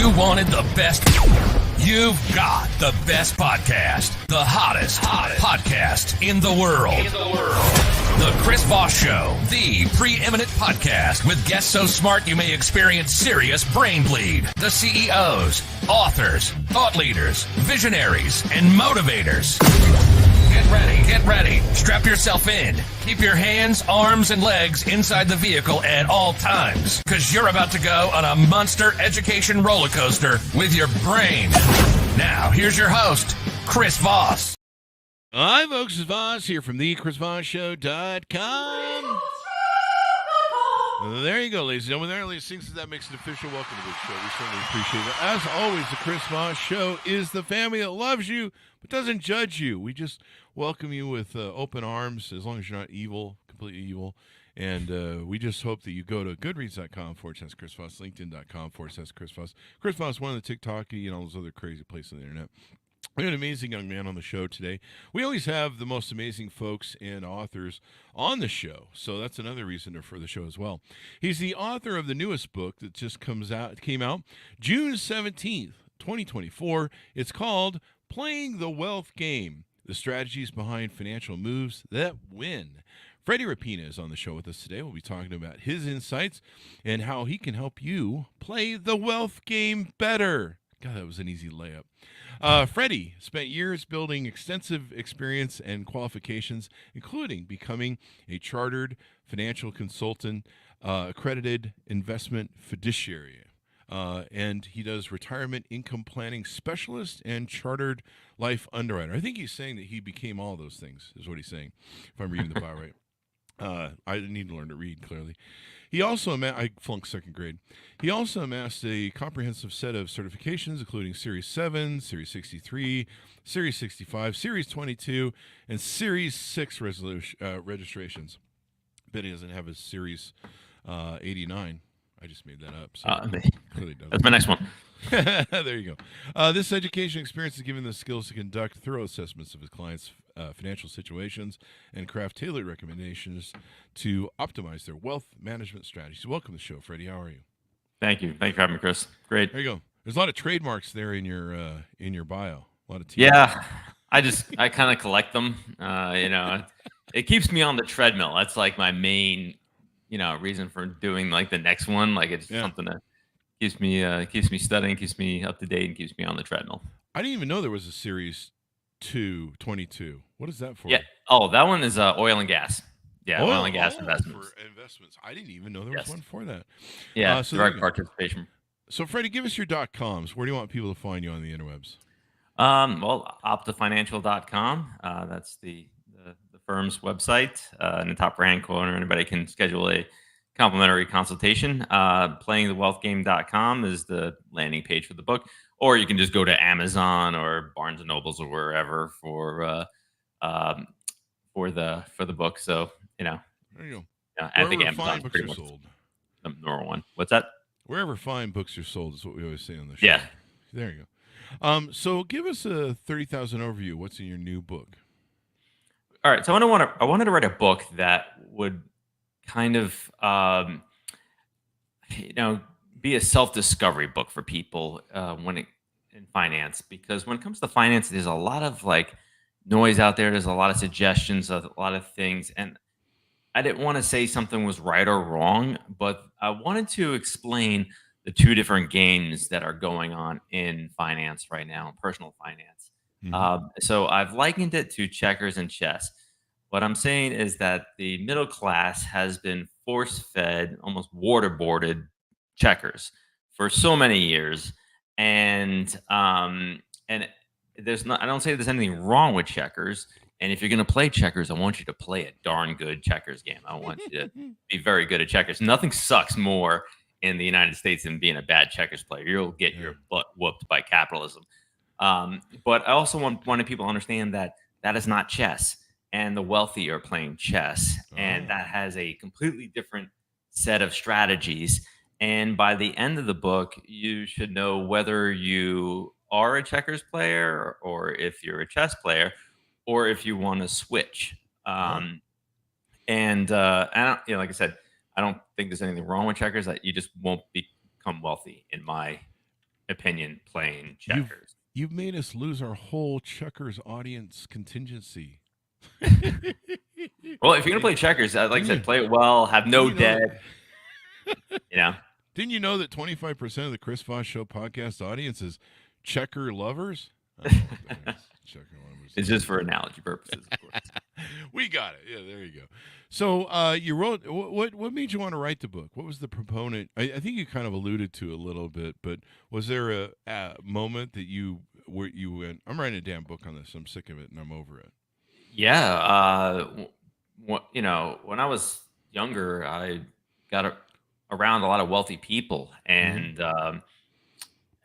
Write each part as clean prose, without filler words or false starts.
You wanted the best. You've got the best podcast, the hottest podcast in the world. The Chris Voss Show, the preeminent podcast with guests so smart you may experience serious brain bleed. The CEOs, authors, thought leaders, visionaries, and motivators. Get ready. Strap yourself in. Keep your hands, arms, and legs inside the vehicle at all times, because you're about to go on a monster education roller coaster with your brain. Now, here's your host, Chris Voss. Hi, folks. It's Voss here from thechrisvossshow.com. There you go, ladies and gentlemen. There, ladies and gentlemen, that makes an official welcome to this show. We certainly appreciate it. As always, the Chris Voss Show is the family that loves you but doesn't judge you. We just welcome you with open arms, as long as you're not evil, completely evil. And we just hope that you go to goodreads.com/Chris Voss, LinkedIn.com/Chris Voss. Chris Voss, one of the TikTok and all those other crazy places on the internet. We have an amazing young man on the show today. We always have the most amazing folks and authors on the show, so that's another reason for the show as well. He's the author of the newest book that just came out June 17th, 2024. It's called Playing the Wealth Game, the strategies behind financial moves that win. Freddie Rappina is on the show with us today. We'll be talking about his insights and how he can help you play the wealth game better. God, that was an easy layup. Freddie spent years building extensive experience and qualifications, including becoming a chartered financial consultant, accredited investment fiduciary. And he does retirement income planning specialist and chartered life underwriter. I think he's saying that he became all those things, is what he's saying, if I'm reading the bio right. I need to learn to read, clearly. He also I flunked second grade. He also amassed a comprehensive set of certifications, including Series 7, Series 63, Series 65, Series 22, and Series 6 registrations. Bet he doesn't have his Series 89. I just made that up. So clearly doesn't. That's my next one. There you go. This education experience is giving the skills to conduct thorough assessments of his clients' financial situations and craft tailored recommendations to optimize their wealth management strategies. Welcome to the show, Freddie. How are you? Thank you. Thank you for having me, Chris. Great. There you go. There's a lot of trademarks there in your bio. A lot of Yeah, I kind of collect them. It keeps me on the treadmill. That's like my main, reason for doing like the next one. Like it's something that keeps me studying, keeps me up to date, and keeps me on the treadmill. I didn't even know there was a Series 22. What is that for? Yeah. Oh, that one is oil and gas. Yeah, oil and gas investments. For investments. I didn't even know there was one for that. Yeah, direct participation. So, Freddie, give us your .coms. Where do you want people to find you on the interwebs? Well, optifinancial.com. That's the firm's website. In the top right-hand corner, anybody can schedule a complimentary consultation. Playingthewealthgame.com is the landing page for the book, or you can just go to Amazon or Barnes and Nobles or wherever for the book. So there you go. I think Amazon's pretty much sold. The number one. What's that? Wherever fine books are sold is what we always say on the show. Yeah. There you go. So give us a 30,000 overview. What's in your new book? All right. So I wanted to write a book that would kind of, be a self-discovery book for people in finance, because when it comes to finance, there's a lot of like noise out there. There's a lot of suggestions, a lot of things. And I didn't want to say something was right or wrong, but I wanted to explain the two different games that are going on in finance right now, personal finance. Mm-hmm. So I've likened it to checkers and chess. What I'm saying is that the middle class has been force-fed, almost waterboarded checkers for so many years, and there's not. I don't say there's anything wrong with checkers. And if you're going to play checkers, I want you to play a darn good checkers game. I want you to be very good at checkers. Nothing sucks more in the United States than being a bad checkers player. You'll get your butt whooped by capitalism. But I also wanted people to understand that is not chess, and the wealthy are playing chess, and that has a completely different set of strategies. And by the end of the book, you should know whether you are a checkers player or if you're a chess player, or if you want to switch. And I don't, like I said, I don't think there's anything wrong with checkers. That you just won't become wealthy, in my opinion playing checkers. You've made us lose our whole checkers audience contingency. Well, if you're gonna play checkers, like I said, play it well. Have no debt. You know. Didn't you know that 25% of the Chris Voss Show podcast audience is checker lovers? Checker lovers. It's just for analogy purposes, of course. We got it. Yeah, there you go. So you wrote. What made you want to write the book? What was the proponent? I think you kind of alluded to a little bit, but was there a moment that you went, I'm writing a damn book on this. I'm sick of it and I'm over it. Yeah. When I was younger, I got around a lot of wealthy people, and I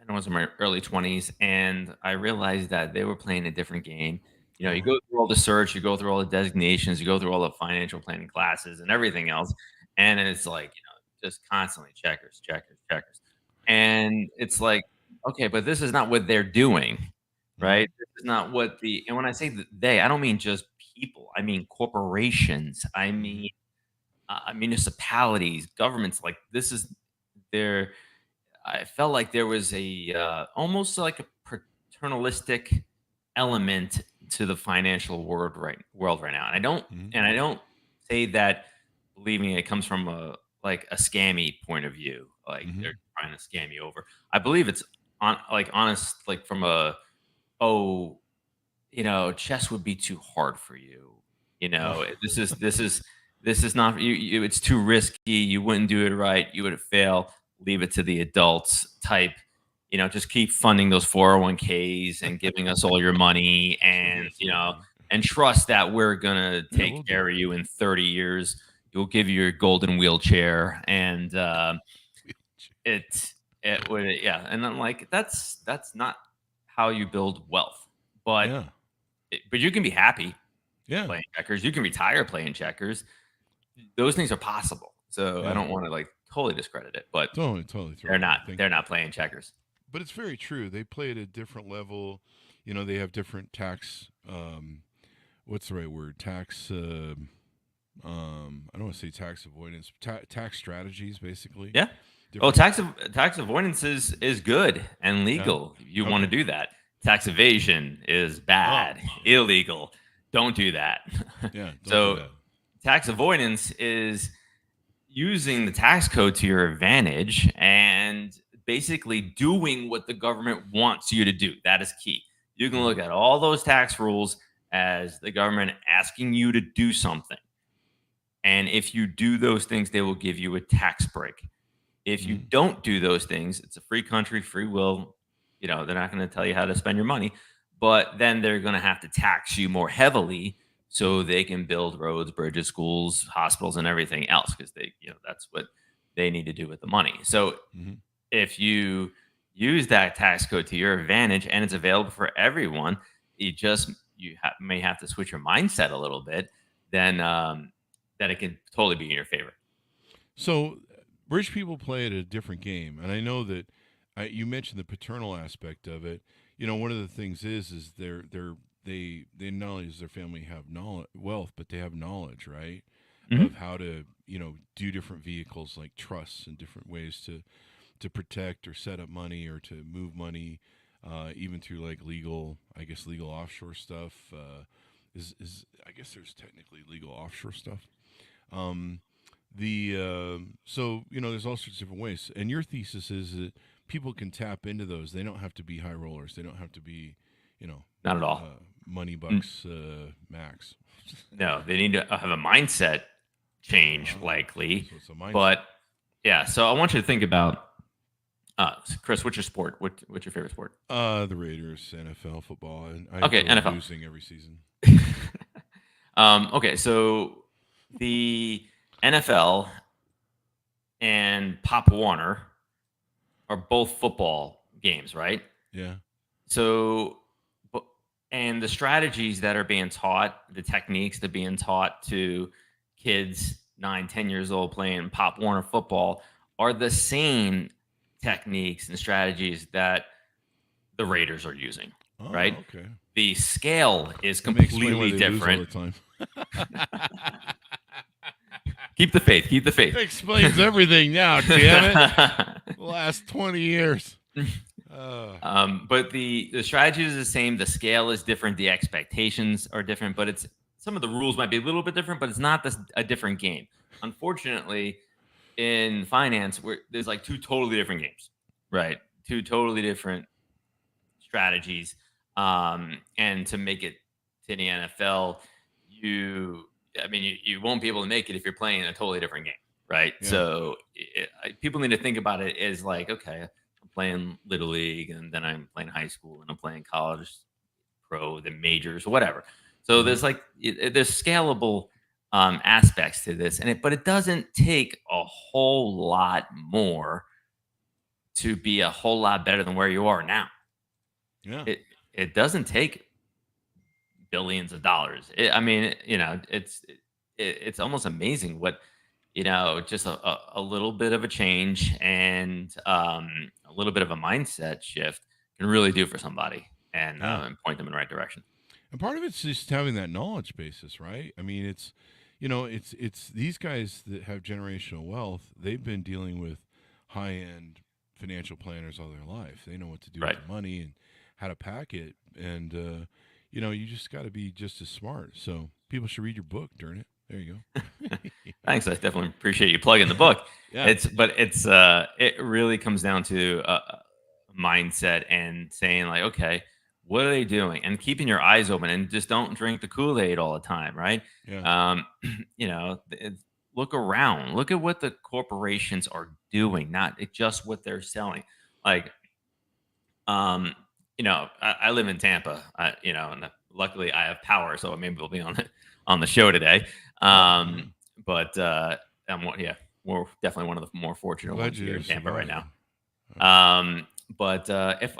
was in my early 20s, and I realized that they were playing a different game. You go through all the search, you go through all the designations, you go through all the financial planning classes and everything else, and it's like, just constantly checkers. And it's like, okay, but this is not what they're doing, right? This is not what and when I say they, I don't mean just people. I mean corporations. I mean municipalities, governments. Like this is their. I felt like there was a almost like a paternalistic element to the financial world right now, and I don't say that. Believe me, it comes from a scammy point of view, like they're trying to scam you over. I believe it's honest, like from chess would be too hard for you. This is not you. It's too risky. You wouldn't do it right. You would fail. Leave it to the adults type. Just keep funding those 401ks and giving us all your money, and and trust that we're gonna take care of you in 30 years. We'll give you your golden wheelchair, and it would And I'm like, that's not how you build wealth, but you can be happy playing checkers. You can retire playing checkers. Those things are possible. So I don't want to totally discredit it, but totally they're not playing checkers. But it's very true. They play at a different level. They have different tax. What's the right word? Tax. I don't want to say tax avoidance. Tax strategies, basically. Yeah. Well, tax avoidance is good and legal. You want to do that. Tax evasion is bad, illegal. Don't do that. Yeah. Do that. Tax avoidance is using the tax code to your advantage and basically doing what the government wants you to do. That is key. You can look at all those tax rules as the government asking you to do something. And if you do those things, they will give you a tax break. If you don't do those things, it's a free country, free will. They're not going to tell you how to spend your money, but then they're going to have to tax you more heavily so they can build roads, bridges, schools, hospitals, and everything else, because that's what they need to do with the money. So if you use that tax code to your advantage and it's available for everyone, may have to switch your mindset a little bit, then that it can totally be in your favor. So rich people play at a different game, and I know that you mentioned the paternal aspect of it. One of the things is they not only does their family have wealth, but they have knowledge, right? Of how to do different vehicles like trusts and different ways to protect or set up money or to move money, even through legal offshore stuff. I guess there's technically legal offshore stuff. So there's all sorts of different ways, and your thesis is that people can tap into those. They don't have to be high rollers. They don't have to be not at all money bucks max. No, they need to have a mindset change, likely. So but so I want you to think about Chris. What's your sport? What's your favorite sport? The Raiders, NFL football. And NFL losing every season. Okay, so the NFL and Pop Warner are both football games, right? Yeah. So, and the strategies that are being taught, the techniques that are being taught to kids 9-10 years old playing Pop Warner football are the same techniques and strategies that the Raiders are using, right? Okay. The scale is completely different. Keep the faith. Keep the faith. That explains everything now, damn it. The last 20 years. But the strategy is the same. The scale is different. The expectations are different. But it's some of the rules might be a little bit different. But it's not a different game. Unfortunately, in finance, where there's like two totally different games, right? Two totally different strategies. And to make it to the NFL, you won't be able to make it if you're playing in a totally different game, right? Yeah. So people need to think about it as like, okay, I'm playing little league, and then I'm playing high school, and I'm playing college, pro, then majors, whatever. So Mhm. there's scalable aspects to this, but it doesn't take a whole lot more to be a whole lot better than where you are now. Yeah. It doesn't take billions of dollars. It's almost amazing what just a little bit of a change and a little bit of a mindset shift can really do for somebody Yeah. and point them in the right direction. And part of it's just having that knowledge basis, right? I mean, it's these guys that have generational wealth. They've been dealing with high end financial planners all their life. They know what to do Right. with the money and how to pack it. And you just got to be just as smart. So people should read your book. Darn it. There you go. Thanks. I definitely appreciate you plugging the book. Yeah. It really comes down to mindset and saying like, okay, what are they doing? And keeping your eyes open and just don't drink the Kool-Aid all the time, right? Yeah. You know, look around, look at what the corporations are doing, not just what they're selling. Like, I live in Tampa, and luckily I have power, so maybe we'll be on the show today. Mhm. But we're definitely one of the more fortunate Glad ones here you in Tampa right survived. now. But if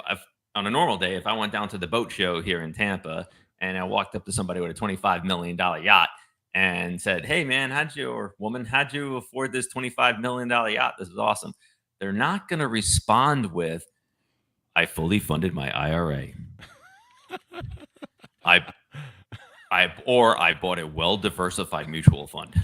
on a normal day, if I went down to the boat show here in Tampa and I walked up to somebody with a $25 million yacht and said, "Hey, man, how'd you afford this $25 million yacht? This is awesome." They're not going to respond with, "I fully funded my IRA. I I bought a well diversified mutual fund."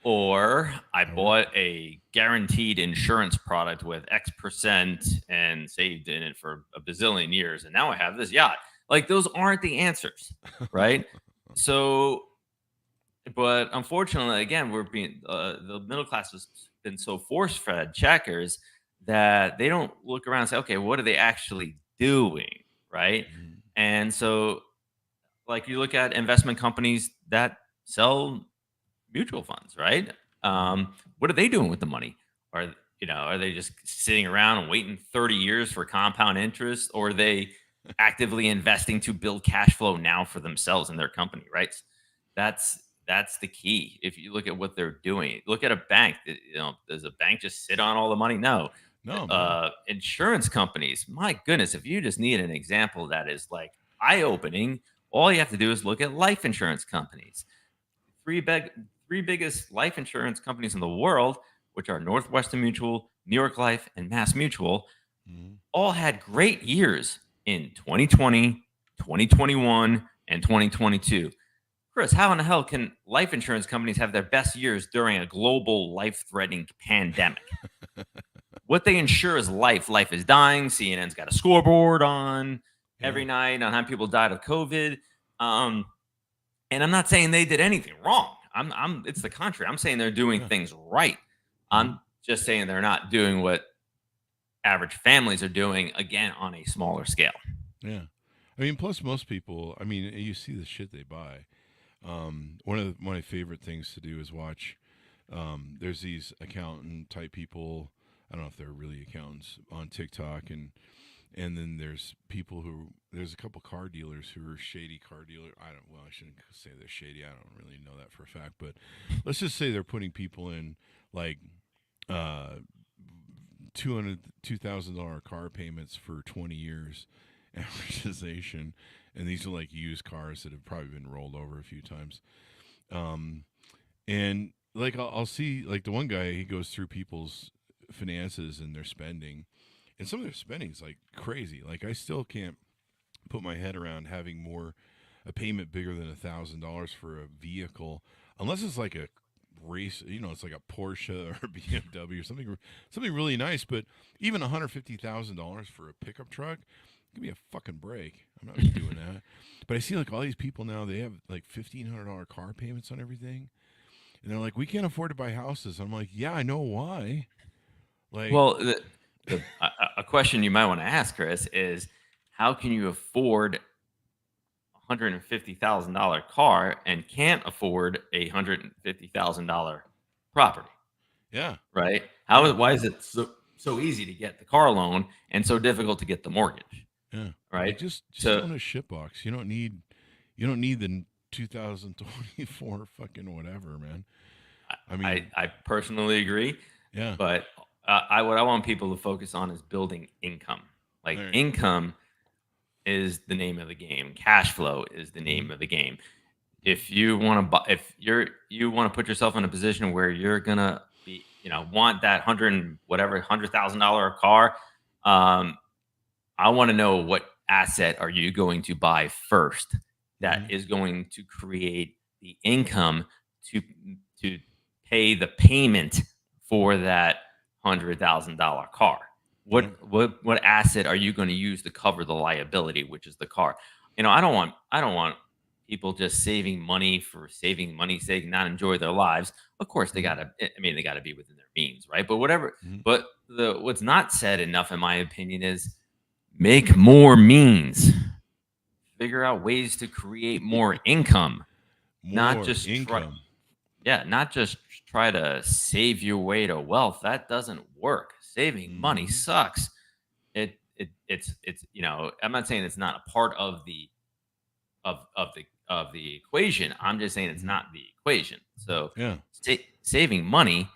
Or I Oh, bought a guaranteed insurance product with X% and saved in it for a bazillion years. And now I have this yacht. Like, those aren't the answers, right? So, but unfortunately, again, the middle class has been so force fed checkers that they don't look around and say, okay, what are they actually doing? Right. mhm. And so, like, you look at investment companies that sell mutual funds, right? Mhm. What are they doing with the money? Are they just sitting around and waiting 30 years for compound interest, or are they actively investing to build cash flow now for themselves and their company, right? That's the key. If you look at what they're doing, look at a bank. Does a bank just sit on all the money? No. No, man. Insurance companies, my goodness, if you just need an example that is like eye opening, all you have to do is look at life insurance companies. three big three biggest life insurance companies in the world, which are Northwestern Mutual, New York Life, and Mass Mutual, Mhm. all had great years in 2020, 2021, and 2022. Chris, how in the hell can life insurance companies have their best years during a global life-threatening pandemic? What they insure is life. Life is dying. CNN's got a scoreboard on Yeah. every night on how people died of COVID. Um, and I'm not saying they did anything wrong. It's the contrary. I'm saying they're doing Yeah. things right. Mhm. I'm just saying they're not doing what average families are doing, again, on a smaller scale. Yeah. I mean, plus most people. I mean, you see the shit they buy. One of my favorite things to do is watch. There's these accountant type people. I don't know if they're really accountants on TikTok, and then there's a couple car dealers who are shady car dealer. I shouldn't say they're shady. I don't really know that for a fact, but let's just say they're putting people in like uh $2,000 car payments for 20 years amortization, and these are like used cars that have probably been rolled over a few times. Um, and like I'll see like the one guy, he goes through people's finances and their spending, and some of their spending is like crazy. Like I still can't put my head around having a payment bigger than $1,000 for a vehicle, unless it's like a race. It's like a Porsche or a BMW or something really nice. But even $150,000 for a pickup truck, give me a fucking break. I'm not doing that. But I see like all these people now. They have like $1,500 car payments on everything, and they're like, we can't afford to buy houses. I'm like, yeah, I know why. Like, Well, a question you might want to ask, Chris, is how can you afford $150,000 car and can't afford a $150,000 property, yeah, right? yeah, Why is it so easy to get the car loan and so difficult to get the mortgage, yeah. Like right? just So own a shitbox. You don't need the 2024 fucking whatever, man. I I, mean, I personally agree, yeah. but what I want people to focus on is building income. Like All right. income is the name of the game. Cash flow is the Mm-hmm. name of the game. If you want to buy, if you want to put yourself in a position where you're gonna be, want that $100,000 car, um, I want to know what asset are you going to buy first that Mm-hmm. is going to create the income to to pay the payment for that $100,000 car. Yeah. What asset are you going to use to cover the liability, which is the car? I don't want people just saving money for saving money's sake, not enjoy their lives. Of course, they Mm-hmm. gotta. I mean, they gotta be within their means, right? But whatever. Mm-hmm. But the what's not said enough, in my opinion, is make more means. Figure out ways to create more income, not More just try. income. Yeah, not just try to save your way to wealth. That doesn't work. Saving money Mm-hmm. sucks. It's I'm not saying it's not a part of the equation. I'm just saying it's Mm-hmm. not the equation. So Yeah. saving money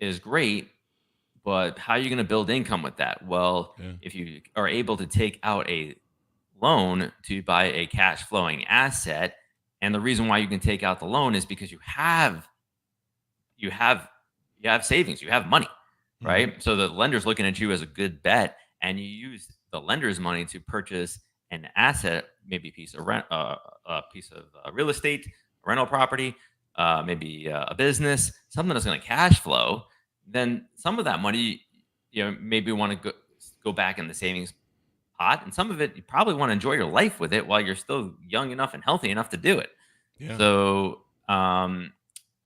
is great, but how are you going to build income with that? Well, Yeah. if you are able to take out a loan to buy a cash flowing asset, and the reason why you can take out the loan is because you have savings, you have money, Mm-hmm. right? So the lender's looking at you as a good bet, and you use the lender's money to purchase an asset, maybe a piece of real estate, a rental property, maybe a business, something that's going to cash flow. Then some of that money, maybe want to go back in the savings pot, and some of it you probably want to enjoy your life with it while you're still young enough and healthy enough to do it. Yeah. So,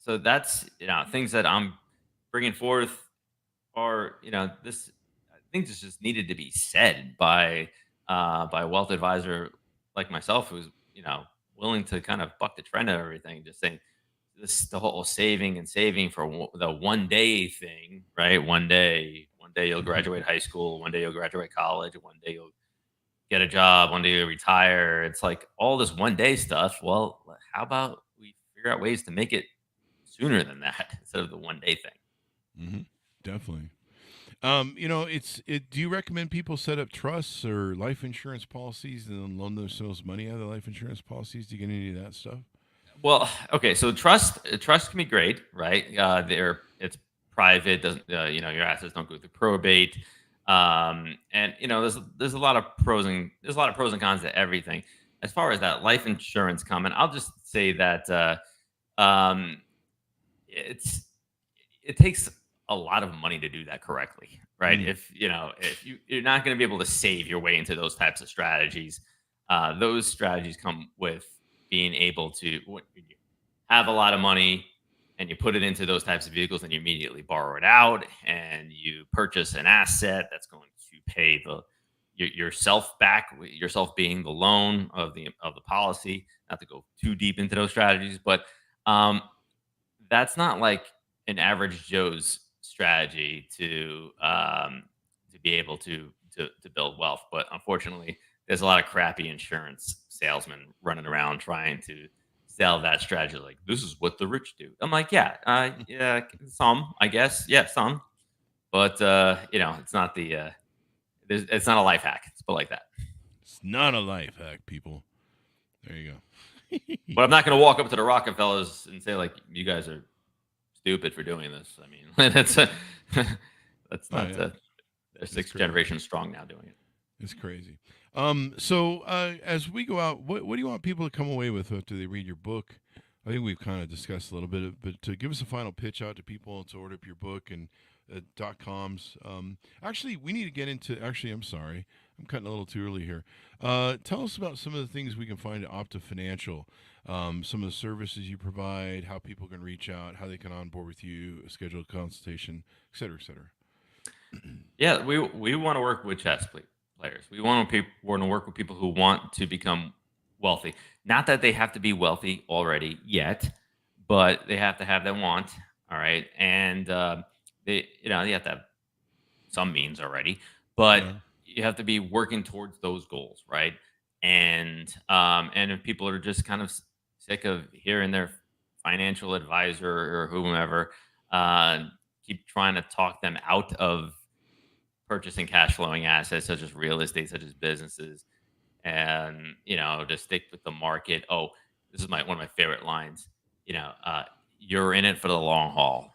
that's things that I'm bringing forth are this. I think this just needed to be said by a wealth advisor like myself, who's willing to kind of buck the trend of everything. Just saying this the whole saving and saving for the one day thing, right? One day you'll Mm-hmm. graduate high school, one day you'll graduate college, one day you'll get a job, one day you retire. It's like all this one day stuff. Well, how about we figure out ways to make it sooner than that instead of the one day thing? Mm-hmm. Definitely. Do you recommend people set up trusts or life insurance policies and then loan themselves money out of the life insurance policies? Do you get any of that stuff? Well, okay, so trust can be great, right? It's private, doesn't your assets don't go through probate, and there's a lot of pros and cons to everything. As far as that life insurance comment, I'll just say that um, it's it takes a lot of money to do that correctly, right? Mm. If you're not going to be able to save your way into those types of strategies, those strategies come with being able to when you have a lot of money and you put it into those types of vehicles and you immediately borrow it out and you purchase an asset that's going to pay yourself back, yourself being the loan of the policy. Not to go too deep into those strategies, but um, that's not like an average Joe's strategy to be able to build wealth. But unfortunately, there's a lot of crappy insurance salesmen running around trying to sell that strategy. Like this is what the rich do. I'm like, yeah, yeah, some, I guess, yeah, some, but it's not it's not a life hack. Let's put it like that. It's not a life hack, people. There you go. But I'm not going to walk up to the Rockefellers and say like, you guys are stupid for doing this. I mean, that's Oh, not yeah. they're sixth crazy. generation strong now doing it. It's crazy. So as we go out, what do you want people to come away with after they read your book? I think we've kind of discussed a little bit, but to give us a final pitch out to people to order up your book and .coms. Actually, we need to get into. Actually, I'm sorry, I'm cutting a little too early here. Tell us about some of the things we can find at Opta Financial. Some of the services you provide, how people can reach out, how they can onboard with you, schedule a consultation, et cetera, et cetera. Yeah, we want to work with players. We want to work with people who want to become wealthy. Not that they have to be wealthy already yet, but they have to have that want. All right, and you have to have some means already, but Yeah. you have to be working towards those goals, right? And if people are just kind of sick of hearing their financial advisor or whomever uh, keep trying to talk them out of purchasing cash flowing assets such as real estate, such as businesses, and just stick with the market. Oh, this is my one of my favorite lines. You're in it for the long haul.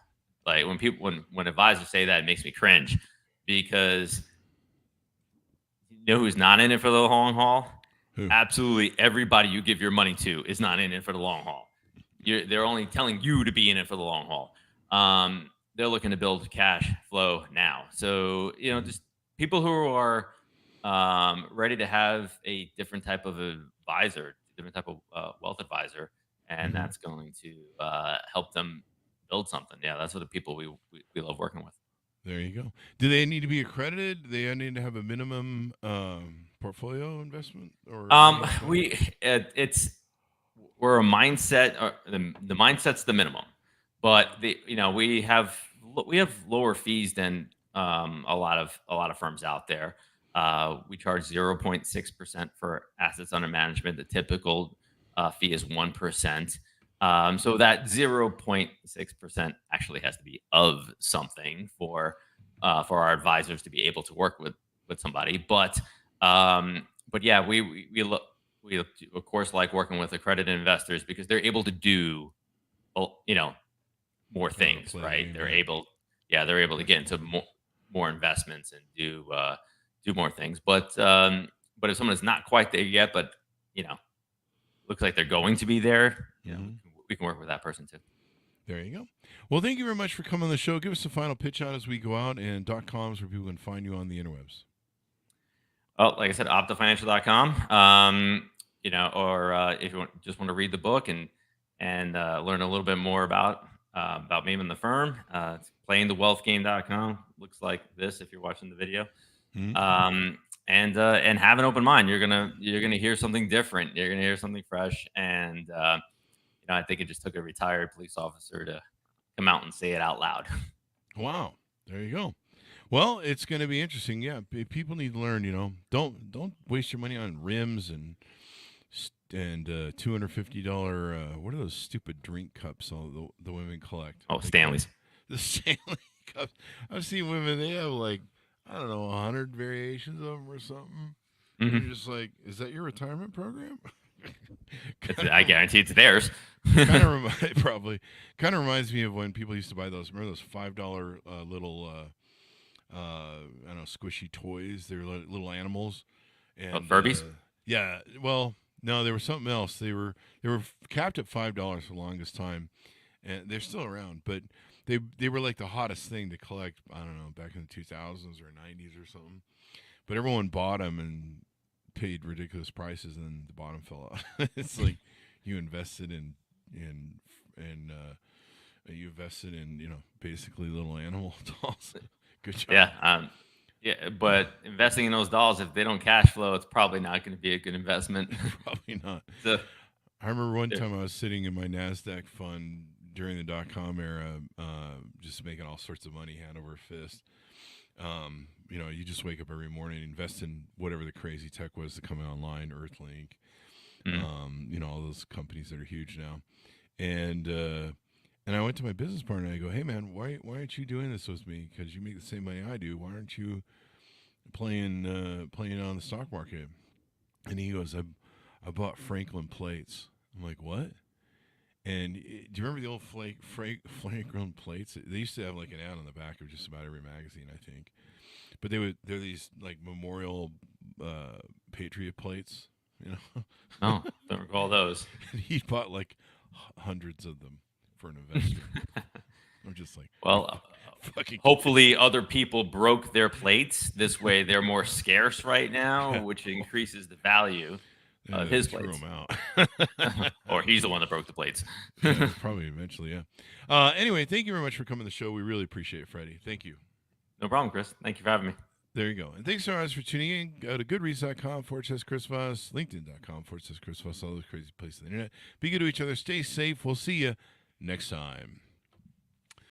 Like when advisors say that, it makes me cringe because who's not in it for the long haul? Who? Absolutely everybody you give your money to is not in it for the long haul. They're only telling you to be in it for the long haul. They're looking to build cash flow now. So, just people who are ready to have a different type of advisor, different type of wealth advisor, and Mhm. that's going to help them build something. Yeah, that's what the people we love working with. There you go. Do they need to be accredited? Do they need to have a minimum portfolio investment or Um, minimum spend? we it's we're a mindset. The mindset's the minimum, but we have lower fees than a lot of firms out there. We charge 0.6% for assets under management. The typical fee is 1%. So that 0.6% actually has to be of something for our advisors to be able to work with somebody. But yeah, we of course like working with accredited investors because they're able to do well, more things, Play the right? game, They're yeah. able, yeah, they're able to get into Absolutely. more investments and do more things. But if someone is not quite there yet, but you know, looks like they're going to be there, Hmm. we can work with that person too. There you go. Well, thank you very much for coming on the show. Give us a final pitch out as we go out and .coms where people can find you on the interwebs. Oh, like I said, optafinancial.com. Or if you just want to read the book and learn a little bit more about me and the firm, it's playingthewealthgame.com. Looks like this if you're watching the video. Mhm. And have an open mind. You're gonna hear something different. You're gonna hear something fresh. And I think it just took a retired police officer to come out and say it out loud. Wow. There you go. Well, it's going to be interesting. Yeah, people need to learn. Don't waste your money on rims and $250. What are those stupid drink cups all the women collect? Oh, They call Stanley's. the Stanley cups. I've seen women. They have like I don't know 100 variations of them or something. And Hmm. you're just like, is that your retirement program? I guarantee it's theirs. Kind of probably kind of reminds me of when people used to buy those. Remember those $5 little I don't know squishy toys? They're little animals, Oh, and Furbies. yeah. Well, no, there was something else. They were capped at $5 for the longest time, and they're still around. But they were like the hottest thing to collect. I don't know back in the 2000s or 90s or something. But everyone bought them and paid ridiculous prices, and then the bottom fell out. It's like you invested in and you invested in basically little animal dolls. Good job. Yeah. Yeah. But investing in those dolls, if they don't cash flow, it's probably not going to be a good investment. Probably not. So, I remember one they're- time I was sitting in my Nasdaq fund during the .com era, just making all sorts of money hand over fist. You just wake up every morning, invest in whatever the crazy tech was to come online, Earthlink, Mhm. all those companies that are huge now. And I went to my business partner and I go, "Hey man, why aren't you doing this with me? Because you make the same money I do. Why aren't you playing on the stock market?" And he goes, "I bought Franklin plates." I'm like, "What?" And do you remember the old Franklin plates? They used to have like an ad on the back of just about every magazine, I think. But they're these like memorial Patriot plates, you know. oh, don't recall those. And he bought like hundreds of them for an investor. I'm just like, Well, fucking hopefully other people broke their plates. This way they're more scarce right now, which increases the value of his threw plates. them out. Or he's the one that broke the plates. Yeah, probably eventually, yeah. Anyway, thank you very much for coming to the show. We really appreciate it, Freddie. Thank you. No problem, Chris. Thank you for having me. There you go. And thanks so much for tuning in. Go to goodreads.com/Chris Voss, LinkedIn.com/Chris Voss, all those crazy places on the internet. Be good to each other. Stay safe. We'll see you next time.